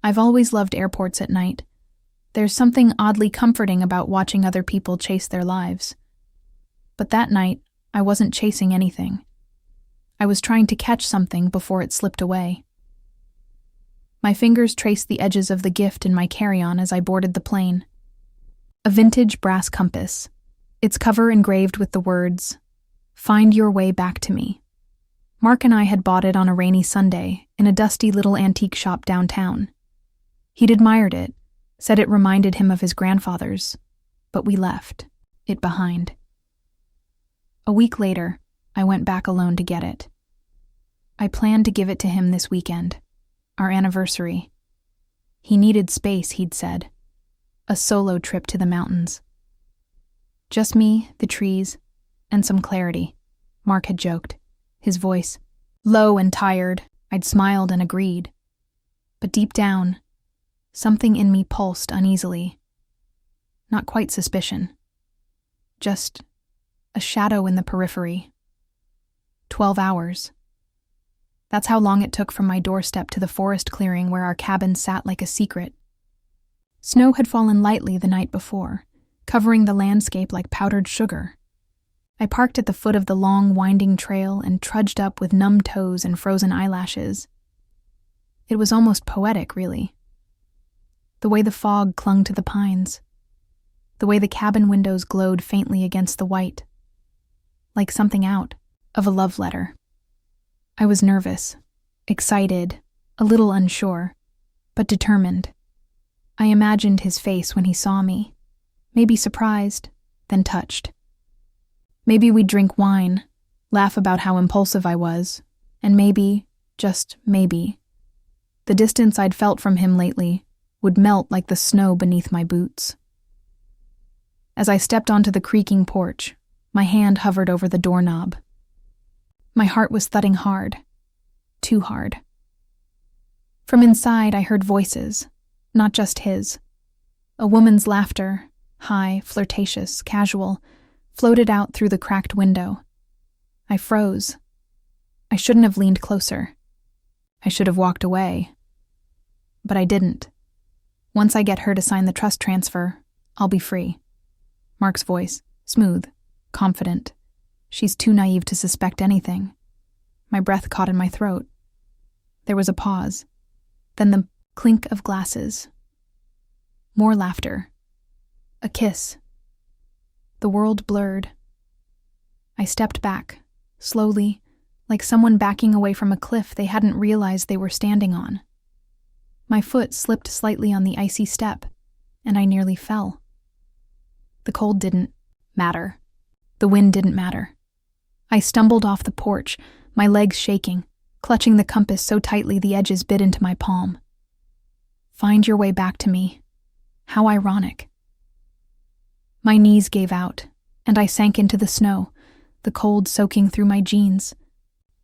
I've always loved airports at night. There's something oddly comforting about watching other people chase their lives. But that night, I wasn't chasing anything. I was trying to catch something before it slipped away. My fingers traced the edges of the gift in my carry-on as I boarded the plane. A vintage brass compass, its cover engraved with the words, "Find your way back to me." Mark and I had bought it on a rainy Sunday in a dusty little antique shop downtown. He'd admired it, said it reminded him of his grandfather's, but we left it behind. A week later, I went back alone to get it. I planned to give it to him this weekend, our anniversary. He needed space, he'd said. A solo trip to the mountains. Just me, the trees, and some clarity, Mark had joked, his voice low and tired. I'd smiled and agreed. But deep down, something in me pulsed uneasily. Not quite suspicion. Just a shadow in the periphery. 12 hours. That's how long it took from my doorstep to the forest clearing where our cabin sat like a secret. Snow had fallen lightly the night before, covering the landscape like powdered sugar. I parked at the foot of the long, winding trail and trudged up with numb toes and frozen eyelashes. It was almost poetic, really. The way the fog clung to the pines. The way the cabin windows glowed faintly against the white. Like something out of a love letter. I was nervous, excited, a little unsure, but determined. I imagined his face when he saw me. Maybe surprised, then touched. Maybe we'd drink wine, laugh about how impulsive I was, and maybe, just maybe, the distance I'd felt from him lately would melt like the snow beneath my boots. As I stepped onto the creaking porch, my hand hovered over the doorknob. My heart was thudding hard, too hard. From inside, I heard voices, not just his. A woman's laughter, high, flirtatious, casual, floated out through the cracked window. I froze. I shouldn't have leaned closer. I should have walked away. But I didn't. Once I get her to sign the trust transfer, I'll be free. Mark's voice, smooth, confident. She's too naive to suspect anything. My breath caught in my throat. There was a pause. Then the clink of glasses. More laughter. A kiss. The world blurred. I stepped back, slowly, like someone backing away from a cliff they hadn't realized they were standing on. My foot slipped slightly on the icy step, and I nearly fell. The cold didn't matter. The wind didn't matter. I stumbled off the porch, my legs shaking, clutching the compass so tightly the edges bit into my palm. Find your way back to me. How ironic. My knees gave out, and I sank into the snow, the cold soaking through my jeans.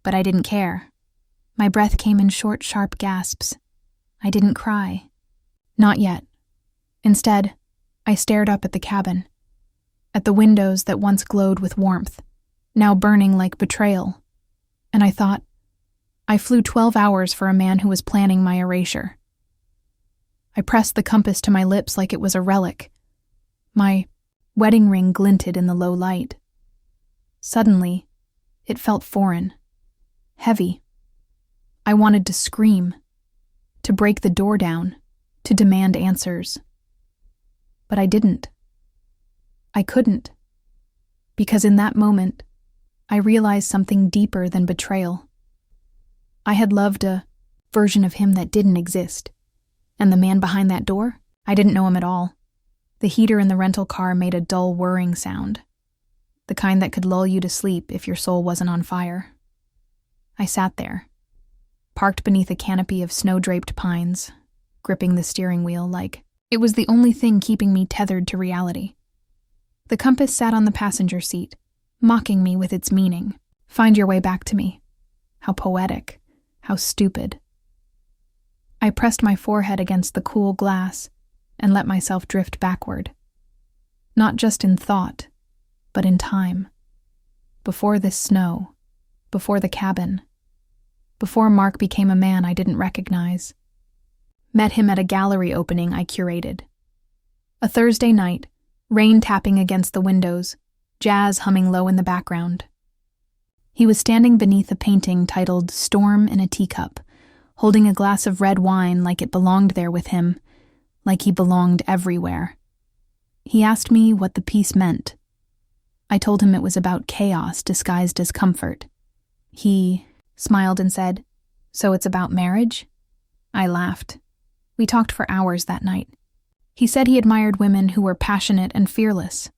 But I didn't care. My breath came in short, sharp gasps. I didn't cry. Not yet. Instead, I stared up at the cabin, at the windows that once glowed with warmth, now burning like betrayal. And I thought, I flew 12 hours for a man who was planning my erasure. I pressed the compass to my lips like it was a relic. My wedding ring glinted in the low light. Suddenly, it felt foreign, heavy. I wanted to scream, to break the door down, to demand answers. But I didn't. I couldn't. Because in that moment, I realized something deeper than betrayal. I had loved a version of him that didn't exist. And the man behind that door? I didn't know him at all. The heater in the rental car made a dull whirring sound, the kind that could lull you to sleep if your soul wasn't on fire. I sat there, parked beneath a canopy of snow-draped pines, gripping the steering wheel like it was the only thing keeping me tethered to reality. The compass sat on the passenger seat, mocking me with its meaning. Find your way back to me. How poetic, how stupid. I pressed my forehead against the cool glass and let myself drift backward. Not just in thought, but in time. Before this snow, before the cabin, before Mark became a man I didn't recognize. met him at a gallery opening I curated. A Thursday night, rain tapping against the windows, jazz humming low in the background. He was standing beneath a painting titled Storm in a Teacup, holding a glass of red wine like it belonged there with him, like he belonged everywhere. He asked me what the piece meant. I told him it was about chaos disguised as comfort. He smiled and said, "So it's about marriage?" I laughed. We talked for hours that night. He said he admired women who were passionate and fearless.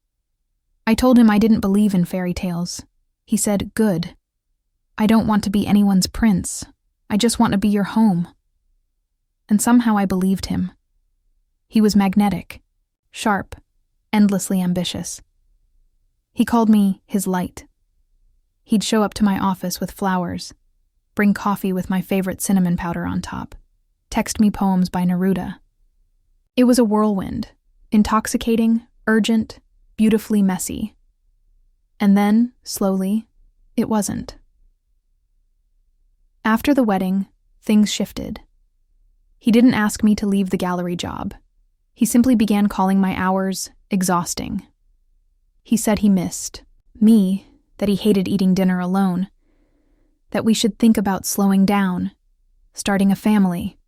I told him I didn't believe in fairy tales. He said, "Good. I don't want to be anyone's prince. I just want to be your home." And somehow I believed him. He was magnetic, sharp, endlessly ambitious. He called me his light. He'd show up to my office with flowers, bring coffee with my favorite cinnamon powder on top, text me poems by Neruda. It was a whirlwind, intoxicating, urgent, beautifully messy. And then, slowly, it wasn't. After the wedding, things shifted. He didn't ask me to leave the gallery job. He simply began calling my hours exhausting. He said he missed me, that he hated eating dinner alone, that we should think about slowing down, starting a family.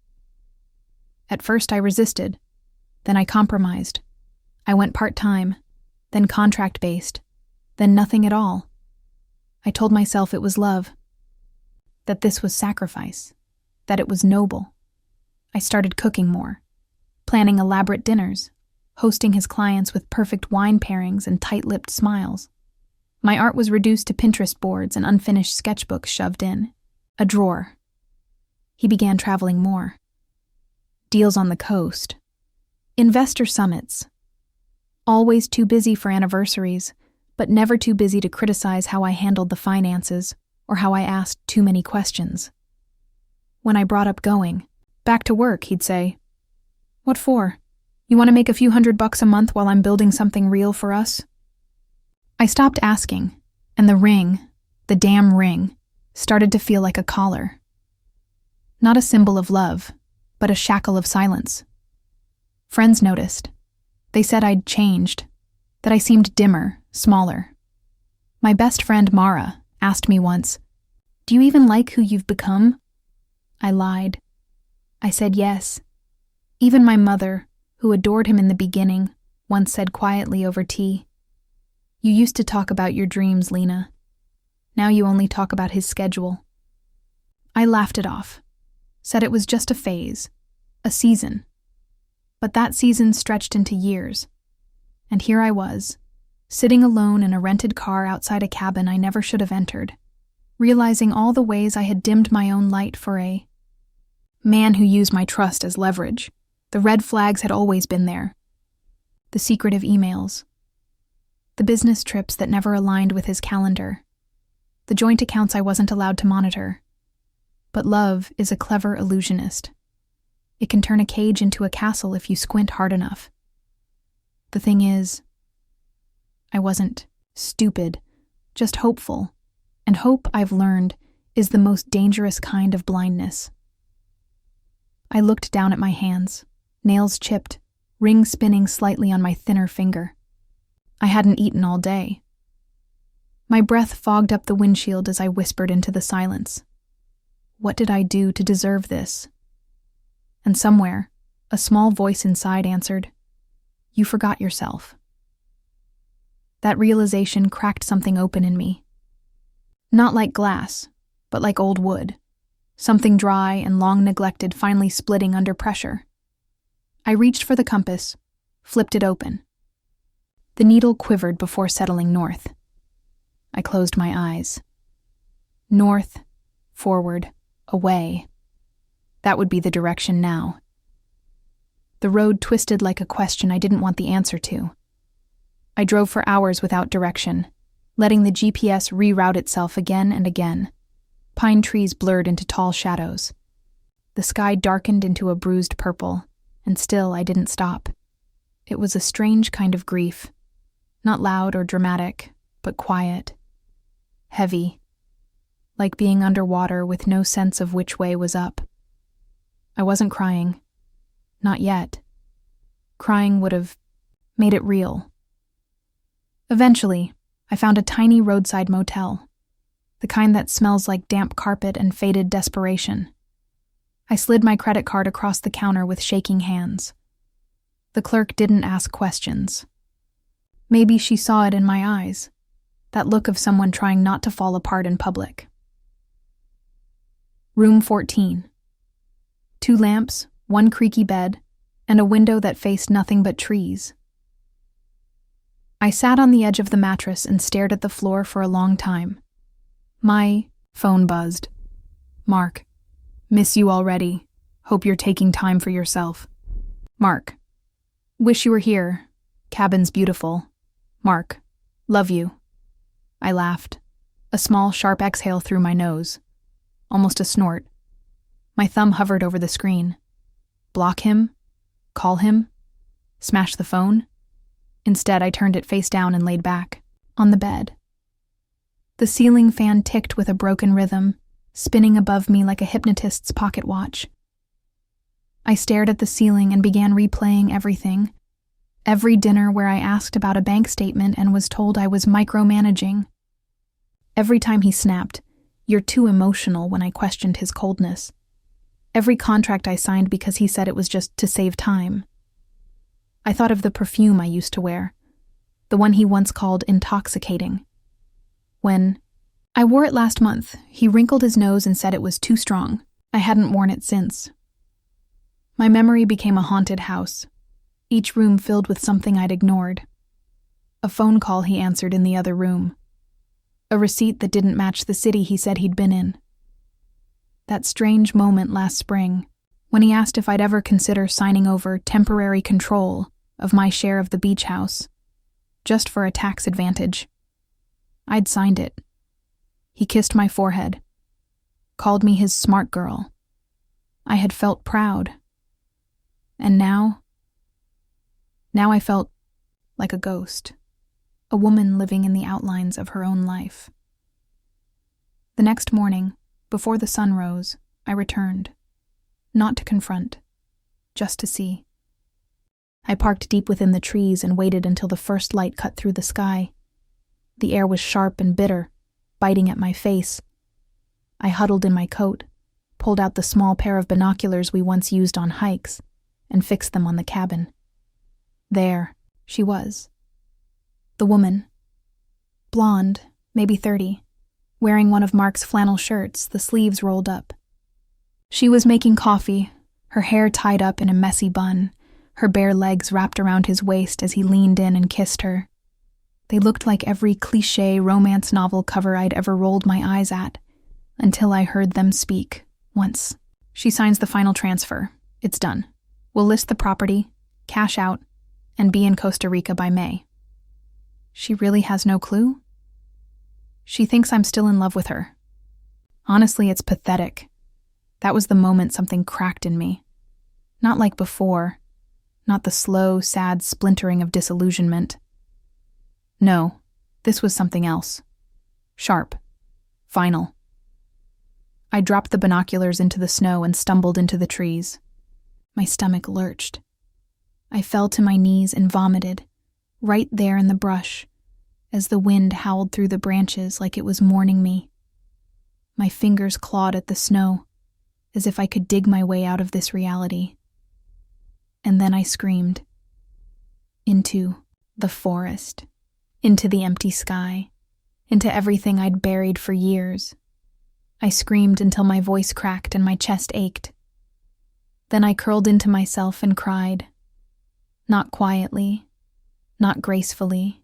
At first I resisted, then I compromised. I went part-time, then contract-based, then nothing at all. I told myself it was love, that this was sacrifice, that it was noble. I started cooking more, planning elaborate dinners, hosting his clients with perfect wine pairings and tight-lipped smiles. My art was reduced to Pinterest boards and unfinished sketchbooks shoved in a drawer. He began traveling more. Deals on the coast. Investor summits. Always too busy for anniversaries, but never too busy to criticize how I handled the finances or how I asked too many questions. When I brought up going back to work, he'd say, "What for? You want to make a few $100 a month while I'm building something real for us?" I stopped asking, and the ring, the damn ring, started to feel like a collar. Not a symbol of love, but a shackle of silence. Friends noticed. They said I'd changed, that I seemed dimmer, smaller. My best friend Mara asked me once, "Do you even like who you've become?" I lied. I said yes. Even my mother, who adored him in the beginning, once said quietly over tea, "You used to talk about your dreams, Lena. Now you only talk about his schedule." I laughed it off, said it was just a phase, a season. But that season stretched into years. And here I was, sitting alone in a rented car outside a cabin I never should have entered, realizing all the ways I had dimmed my own light for a man who used my trust as leverage. The red flags had always been there. The secretive emails. The business trips that never aligned with his calendar. The joint accounts I wasn't allowed to monitor. But love is a clever illusionist. It can turn a cage into a castle if you squint hard enough. The thing is, I wasn't stupid, just hopeful. And hope, I've learned, is the most dangerous kind of blindness. I looked down at my hands, nails chipped, ring spinning slightly on my thinner finger. I hadn't eaten all day. My breath fogged up the windshield as I whispered into the silence. What did I do to deserve this? And somewhere, a small voice inside answered, "You forgot yourself." That realization cracked something open in me. Not like glass, but like old wood. Something dry and long neglected finally splitting under pressure. I reached for the compass, flipped it open. The needle quivered before settling north. I closed my eyes. North, forward, away. That would be the direction now. The road twisted like a question I didn't want the answer to. I drove for hours without direction, letting the GPS reroute itself again and again. Pine trees blurred into tall shadows. The sky darkened into a bruised purple, and still I didn't stop. It was a strange kind of grief. Not loud or dramatic, but quiet. Heavy. Like being underwater with no sense of which way was up. I wasn't crying. Not yet. Crying would have made it real. Eventually, I found a tiny roadside motel, the kind that smells like damp carpet and faded desperation. I slid my credit card across the counter with shaking hands. The clerk didn't ask questions. Maybe she saw it in my eyes, that look of someone trying not to fall apart in public. Room 14. 2 lamps, 1 creaky bed, and a window that faced nothing but trees. I sat on the edge of the mattress and stared at the floor for a long time. My phone buzzed. Mark, miss you already. Hope you're taking time for yourself. Mark, wish you were here. Cabin's beautiful. Mark, love you. I laughed. A small, sharp exhale through my nose. Almost a snort. My thumb hovered over the screen. Block him? Call him? Smash the phone? Instead, I turned it face down and laid back, on the bed. The ceiling fan ticked with a broken rhythm, spinning above me like a hypnotist's pocket watch. I stared at the ceiling and began replaying everything. Every dinner where I asked about a bank statement and was told I was micromanaging. Every time he snapped, "You're too emotional," when I questioned his coldness. Every contract I signed because he said it was just to save time. I thought of the perfume I used to wear, the one he once called intoxicating. When I wore it last month, he wrinkled his nose and said it was too strong. I hadn't worn it since. My memory became a haunted house, each room filled with something I'd ignored. A phone call he answered in the other room. A receipt that didn't match the city he said he'd been in. That strange moment last spring, when he asked if I'd ever consider signing over temporary control of my share of the beach house, just for a tax advantage. I'd signed it. He kissed my forehead, called me his smart girl. I had felt proud. And now I felt like a ghost, a woman living in the outlines of her own life. The next morning, before the sun rose, I returned, not to confront, just to see. I parked deep within the trees and waited until the first light cut through the sky. The air was sharp and bitter, biting at my face. I huddled in my coat, pulled out the small pair of binoculars we once used on hikes, and fixed them on the cabin. There, she was. The woman. Blonde, maybe 30, wearing one of Mark's flannel shirts, the sleeves rolled up. She was making coffee, her hair tied up in a messy bun, her bare legs wrapped around his waist as he leaned in and kissed her. They looked like every cliché romance novel cover I'd ever rolled my eyes at, until I heard them speak, once. She signs the final transfer. It's done. We'll list the property, cash out, and be in Costa Rica by May. She really has no clue? She thinks I'm still in love with her. Honestly, it's pathetic. That was the moment something cracked in me. Not like before. Not the slow, sad splintering of disillusionment. No, this was something else. Sharp. Final. I dropped the binoculars into the snow and stumbled into the trees. My stomach lurched. I fell to my knees and vomited, right there in the brush, as the wind howled through the branches like it was mourning me. My fingers clawed at the snow, as if I could dig my way out of this reality. And then I screamed. Into the forest. Into the empty sky. Into everything I'd buried for years. I screamed until my voice cracked and my chest ached. Then I curled into myself and cried. Not quietly. Not gracefully.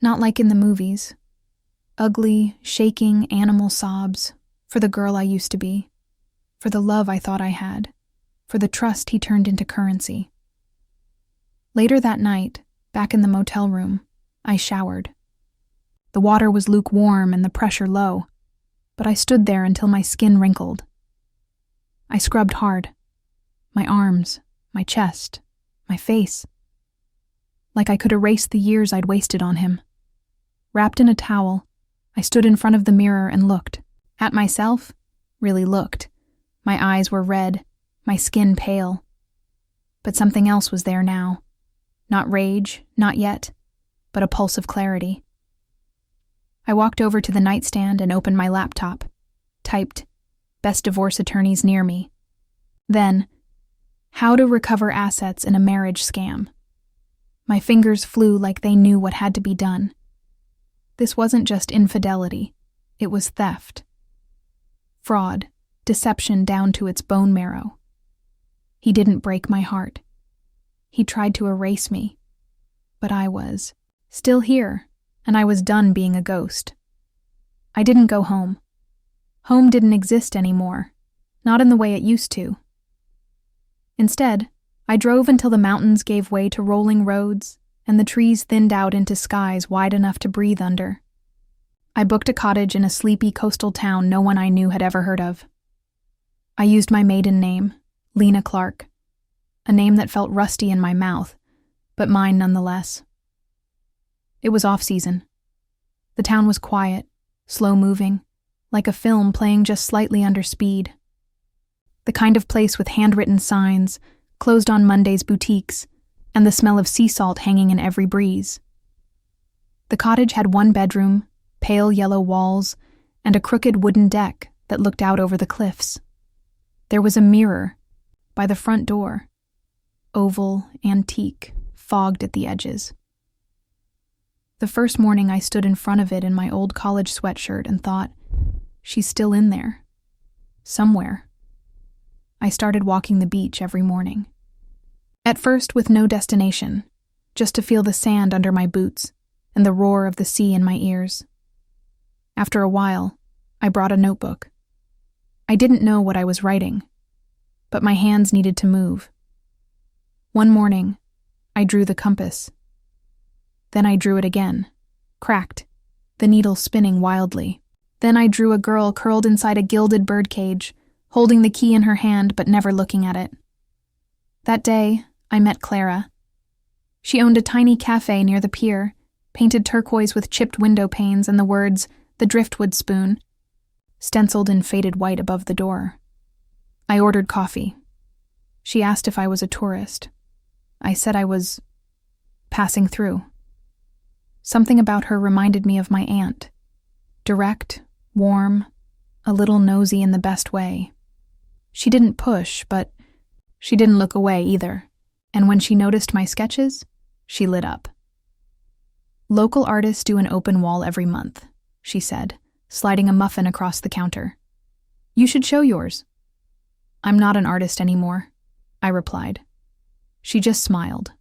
Not like in the movies. Ugly, shaking animal sobs for the girl I used to be. For the love I thought I had. For the trust he turned into currency. Later that night, back in the motel room, I showered. The water was lukewarm and the pressure low, but I stood there until my skin wrinkled. I scrubbed hard. My arms, my chest, my face. Like I could erase the years I'd wasted on him. Wrapped in a towel, I stood in front of the mirror and looked. At myself? Really looked. My eyes were red, my skin pale. But something else was there now. Not rage, not yet, but a pulse of clarity. I walked over to the nightstand and opened my laptop. Typed, "Best divorce attorneys near me." Then, "How to recover assets in a marriage scam." My fingers flew like they knew what had to be done. This wasn't just infidelity, it was theft. Fraud, deception down to its bone marrow. He didn't break my heart. He tried to erase me. But I was still here, and I was done being a ghost. I didn't go home. Home didn't exist anymore, not in the way it used to. Instead, I drove until the mountains gave way to rolling roads, and the trees thinned out into skies wide enough to breathe under. I booked a cottage in a sleepy coastal town no one I knew had ever heard of. I used my maiden name, Lena Clark, a name that felt rusty in my mouth, but mine nonetheless. It was off-season. The town was quiet, slow-moving, like a film playing just slightly under speed. The kind of place with handwritten signs, closed on Mondays boutiques, and the smell of sea salt hanging in every breeze. The cottage had one bedroom, pale yellow walls, and a crooked wooden deck that looked out over the cliffs. There was a mirror by the front door, oval, antique, fogged at the edges. The first morning I stood in front of it in my old college sweatshirt and thought, she's still in there. Somewhere. I started walking the beach every morning. At first with no destination, just to feel the sand under my boots and the roar of the sea in my ears. After a while, I brought a notebook. I didn't know what I was writing, but my hands needed to move. One morning, I drew the compass. Then I drew it again, cracked, the needle spinning wildly. Then I drew a girl curled inside a gilded birdcage, holding the key in her hand but never looking at it. That day, I met Clara. She owned a tiny cafe near the pier, painted turquoise with chipped window panes and the words, "The Driftwood Spoon," stenciled in faded white above the door. I ordered coffee. She asked if I was a tourist. I said I was passing through. Something about her reminded me of my aunt. Direct, warm, a little nosy in the best way. She didn't push, but she didn't look away either. And when she noticed my sketches, she lit up. "Local artists do an open wall every month," she said, sliding a muffin across the counter. "You should show yours." "I'm not an artist anymore," I replied. She just smiled.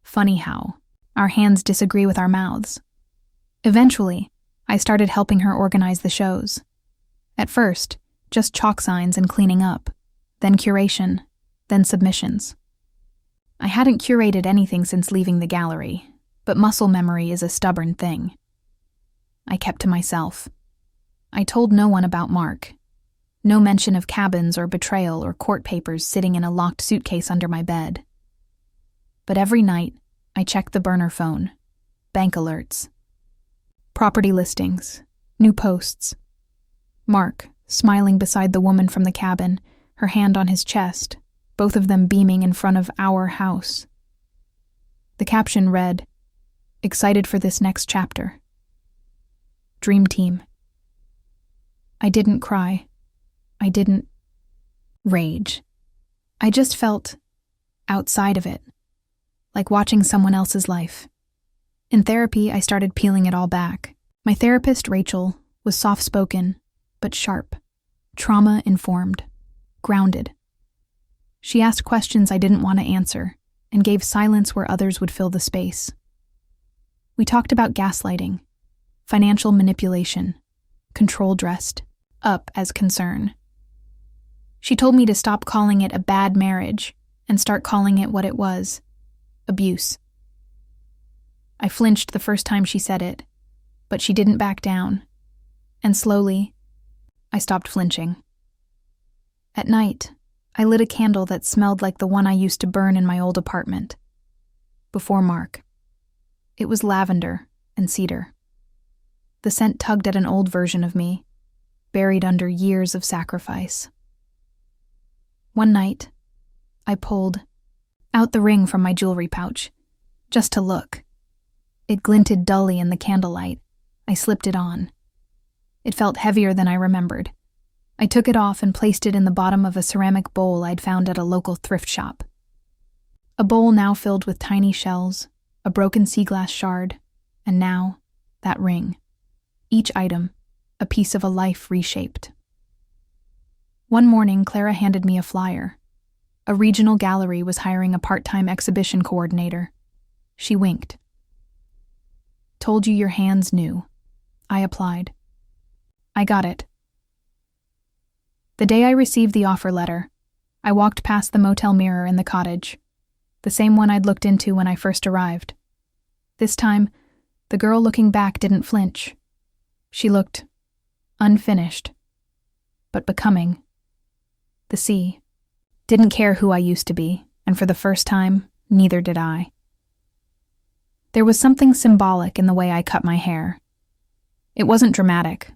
Funny how our hands disagree with our mouths. Eventually, I started helping her organize the shows. At first, just chalk signs and cleaning up, then curation, then submissions. I hadn't curated anything since leaving the gallery, but muscle memory is a stubborn thing. I kept to myself. I told no one about Mark. No mention of cabins or betrayal or court papers sitting in a locked suitcase under my bed. But every night, I checked the burner phone, bank alerts, property listings, new posts. Mark, smiling beside the woman from the cabin, her hand on his chest, both of them beaming in front of our house. The caption read, "Excited for this next chapter. Dream Team." I didn't cry. I didn't rage. I just felt outside of it, like watching someone else's life. In therapy, I started peeling it all back. My therapist, Rachel, was soft-spoken, but sharp, trauma-informed, grounded. She asked questions I didn't want to answer and gave silence where others would fill the space. We talked about gaslighting, financial manipulation, control dressed up as concern. She told me to stop calling it a bad marriage and start calling it what it was, abuse. I flinched the first time she said it, but she didn't back down, and slowly, I stopped flinching. At night, I lit a candle that smelled like the one I used to burn in my old apartment. Before Mark. It was lavender and cedar. The scent tugged at an old version of me, buried under years of sacrifice. One night, I pulled out the ring from my jewelry pouch, just to look. It glinted dully in the candlelight. I slipped it on. It felt heavier than I remembered. I took it off and placed it in the bottom of a ceramic bowl I'd found at a local thrift shop. A bowl now filled with tiny shells, a broken sea glass shard, and now, that ring. Each item, a piece of a life reshaped. One morning, Clara handed me a flyer. A regional gallery was hiring a part-time exhibition coordinator. She winked. Told you your hands knew. I applied. I got it. The day I received the offer letter, I walked past the motel mirror in the cottage, the same one I'd looked into when I first arrived. This time, the girl looking back didn't flinch. She looked unfinished, but becoming. The sea. Didn't care who I used to be, and for the first time, neither did I. There was something symbolic in the way I cut my hair. It wasn't dramatic,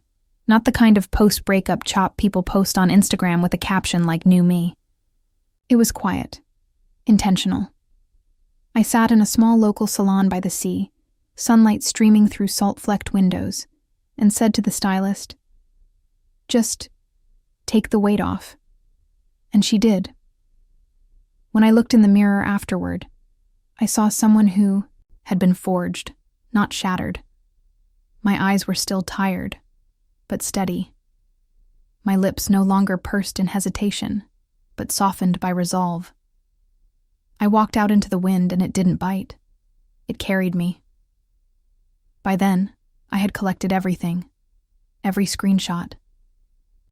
not the kind of post-breakup chop people post on Instagram with a caption like "New Me." It was quiet, intentional. I sat in a small local salon by the sea, sunlight streaming through salt-flecked windows, and said to the stylist, "Just take the weight off." And she did. When I looked in the mirror afterward, I saw someone who had been forged, not shattered. My eyes were still tired, but steady. My lips no longer pursed in hesitation, but softened by resolve. I walked out into the wind and it didn't bite. It carried me. By then, I had collected everything. Every screenshot.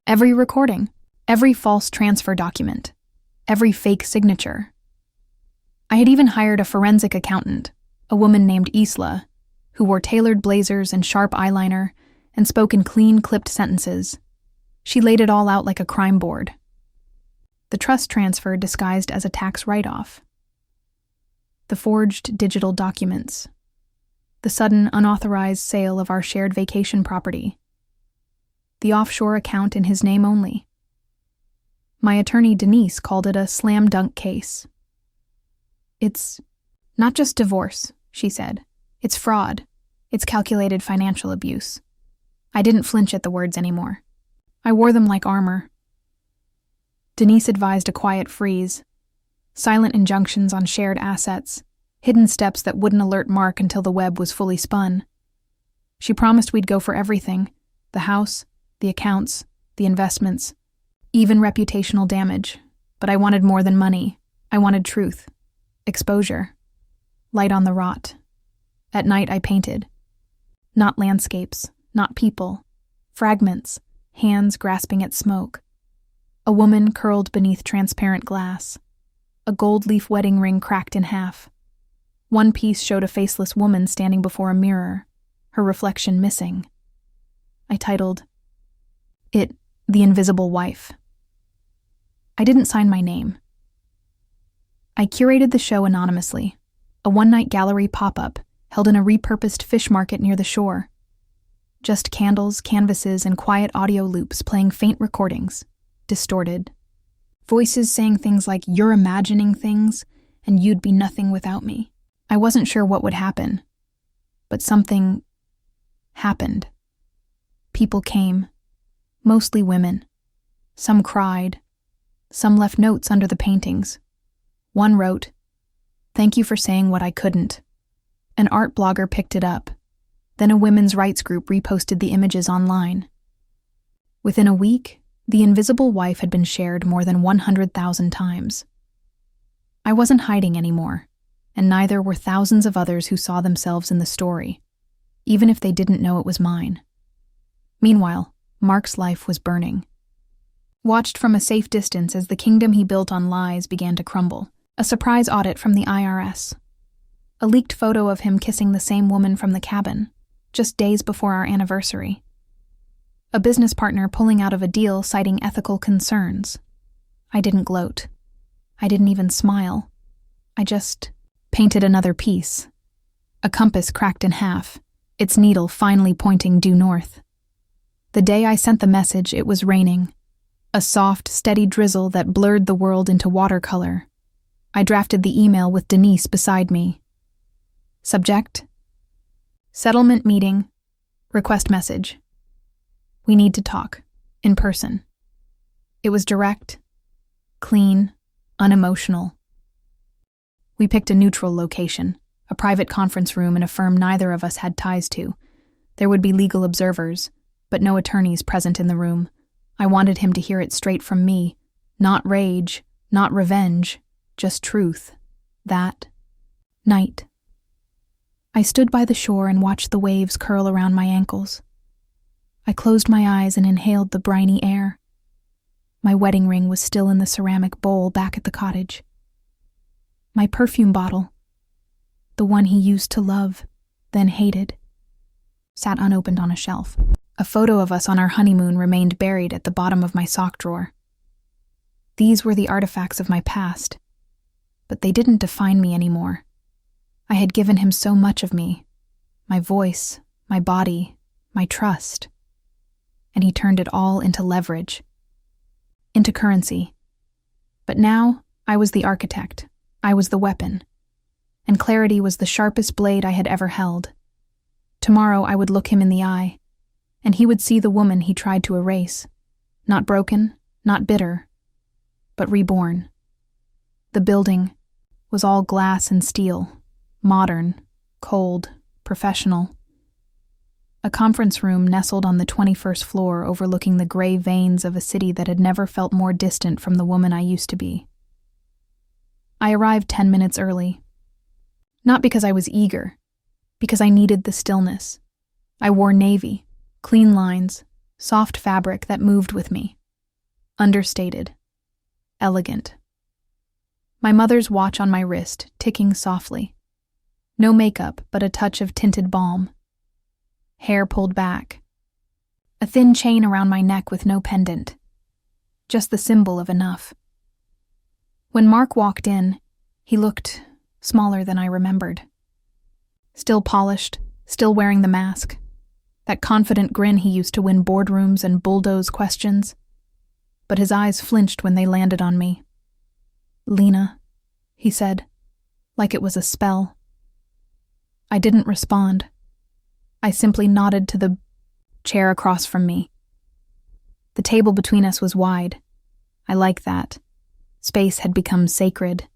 Every recording. Every false transfer document. Every fake signature. I had even hired a forensic accountant, a woman named Isla, who wore tailored blazers and sharp eyeliner and spoke in clean, clipped sentences. She laid it all out like a crime board. The trust transfer disguised as a tax write-off. The forged digital documents. The sudden, unauthorized sale of our shared vacation property. The offshore account in his name only. My attorney, Denise, called it a slam dunk case. "It's not just divorce," she said. "It's fraud. It's calculated financial abuse." I didn't flinch at the words anymore. I wore them like armor. Denise advised a quiet freeze, silent injunctions on shared assets, hidden steps that wouldn't alert Mark until the web was fully spun. She promised we'd go for everything: the house, the accounts, the investments, even reputational damage. But I wanted more than money. I wanted truth. Exposure. Light on the rot. At night I painted. Not landscapes, not people. Fragments, hands grasping at smoke. A woman curled beneath transparent glass. A gold leaf wedding ring cracked in half. One piece showed a faceless woman standing before a mirror, her reflection missing. I titled it "The Invisible Wife." I didn't sign my name. I curated the show anonymously, a one-night gallery pop-up held in a repurposed fish market near the shore. Just candles, canvases, and quiet audio loops playing faint recordings, distorted. Voices saying things like, "You're imagining things, and you'd be nothing without me." I wasn't sure what would happen, but something happened. People came, mostly women. Some cried. Some left notes under the paintings. One wrote, "Thank you for saying what I couldn't." An art blogger picked it up. Then a women's rights group reposted the images online. Within a week, The Invisible Wife had been shared more than 100,000 times. I wasn't hiding anymore, and neither were thousands of others who saw themselves in the story, even if they didn't know it was mine. Meanwhile, Mark's life was burning. Watched from a safe distance as the kingdom he built on lies began to crumble. A surprise audit from the IRS. A leaked photo of him kissing the same woman from the cabin, just days before our anniversary. A business partner pulling out of a deal citing ethical concerns. I didn't gloat. I didn't even smile. I just painted another piece. A compass cracked in half, its needle finally pointing due north. The day I sent the message, it was raining. A soft, steady drizzle that blurred the world into watercolor. I drafted the email with Denise beside me. Subject: Settlement meeting. Request message. We need to talk. In person. It was direct, clean, unemotional. We picked a neutral location, a private conference room in a firm neither of us had ties to. There would be legal observers, but no attorneys present in the room. I wanted him to hear it straight from me. Not rage, not revenge, just truth. That night. I stood by the shore and watched the waves curl around my ankles. I closed my eyes and inhaled the briny air. My wedding ring was still in the ceramic bowl back at the cottage. My perfume bottle, the one he used to love, then hated, sat unopened on a shelf. A photo of us on our honeymoon remained buried at the bottom of my sock drawer. These were the artifacts of my past, but they didn't define me anymore. I had given him so much of me, my voice, my body, my trust, and he turned it all into leverage, into currency. But now I was the architect, I was the weapon, and clarity was the sharpest blade I had ever held. Tomorrow I would look him in the eye, and he would see the woman he tried to erase, not broken, not bitter, but reborn. The building was all glass and steel, modern, cold, professional. A conference room nestled on the 21st floor overlooking the gray veins of a city that had never felt more distant from the woman I used to be. I arrived 10 minutes early. Not because I was eager, because I needed the stillness. I wore navy, clean lines, soft fabric that moved with me. Understated. Elegant. My mother's watch on my wrist, ticking softly. No makeup, but a touch of tinted balm. Hair pulled back. A thin chain around my neck with no pendant. Just the symbol of enough. When Mark walked in, he looked smaller than I remembered. Still polished, still wearing the mask. That confident grin he used to win boardrooms and bulldoze questions. But his eyes flinched when they landed on me. "Lena," he said, like it was a spell. I didn't respond. I simply nodded to the chair across from me. The table between us was wide. I liked that. Space had become sacred.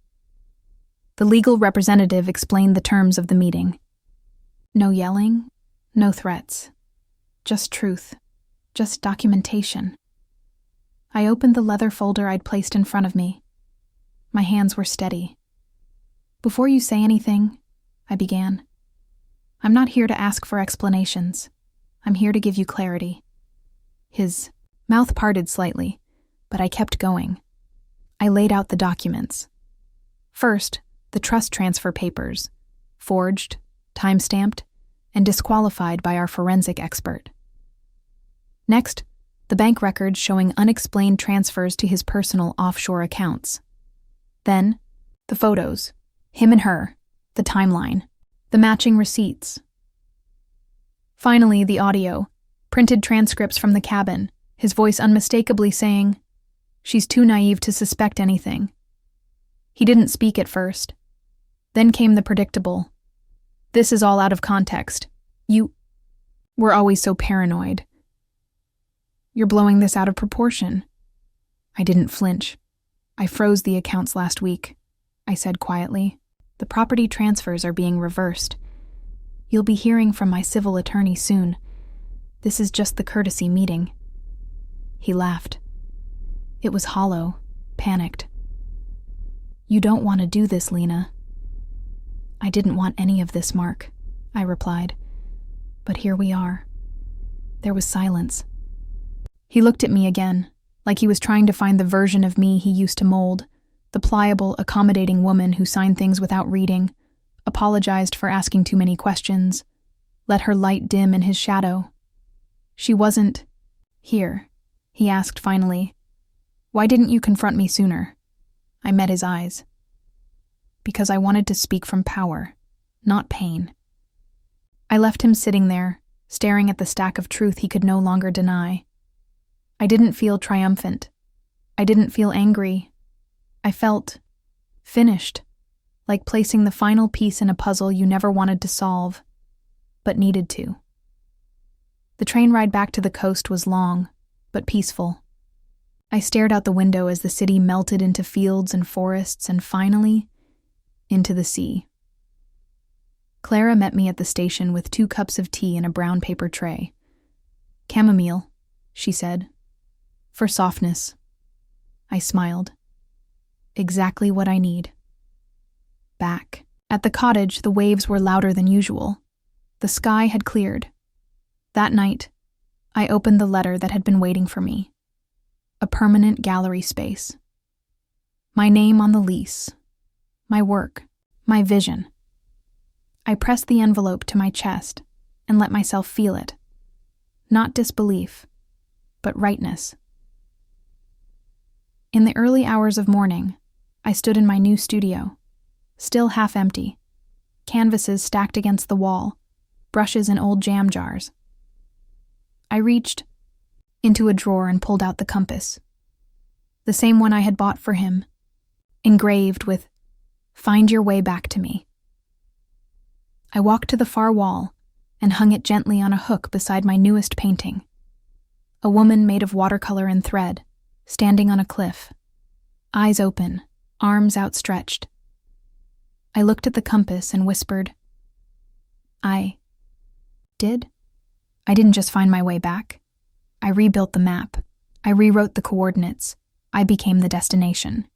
The legal representative explained the terms of the meeting. No yelling, no threats. Just truth. Just documentation. I opened the leather folder I'd placed in front of me. My hands were steady. "Before you say anything," I began, "I'm not here to ask for explanations. I'm here to give you clarity." His mouth parted slightly, but I kept going. I laid out the documents. First, the trust transfer papers, forged, time-stamped, and disqualified by our forensic expert. Next, the bank records showing unexplained transfers to his personal offshore accounts. Then, the photos, him and her, the timeline, the matching receipts. Finally, the audio, printed transcripts from the cabin, his voice unmistakably saying, "She's too naive to suspect anything." He didn't speak at first. Then came the predictable. "This is all out of context. We're always so paranoid. You're blowing this out of proportion." I didn't flinch. "I froze the accounts last week," I said quietly. "The property transfers are being reversed. You'll be hearing from my civil attorney soon. This is just the courtesy meeting." He laughed. It was hollow, panicked. "You don't want to do this, Lena." "I didn't want any of this, Mark," I replied. "But here we are." There was silence. He looked at me again, like he was trying to find the version of me he used to mold, the pliable, accommodating woman who signed things without reading, apologized for asking too many questions, let her light dim in his shadow. "She wasn't here," he asked finally. "Why didn't you confront me sooner?" I met his eyes. "Because I wanted to speak from power, not pain." I left him sitting there, staring at the stack of truth he could no longer deny. I didn't feel triumphant. I didn't feel angry. I felt Finished, like placing the final piece in a puzzle you never wanted to solve, but needed to. The train ride back to the coast was long, but peaceful. I stared out the window as the city melted into fields and forests and finally, into the sea. Clara met me at the station with 2 cups of tea in a brown paper tray. "Chamomile," she said. "For softness." I smiled. "Exactly what I need." Back. At the cottage, the waves were louder than usual. The sky had cleared. That night, I opened the letter that had been waiting for me. A permanent gallery space. My name on the lease. My work. My vision. I pressed the envelope to my chest and let myself feel it. Not disbelief, but rightness. In the early hours of morning, I stood in my new studio, still half empty, canvases stacked against the wall, brushes in old jam jars. I reached into a drawer and pulled out the compass, the same one I had bought for him, engraved with "Find your way back to me." I walked to the far wall and hung it gently on a hook beside my newest painting, a woman made of watercolor and thread, standing on a cliff, eyes open, arms outstretched. I looked at the compass and whispered, I didn't just find my way back. I rebuilt the map. I rewrote the coordinates. I became the destination.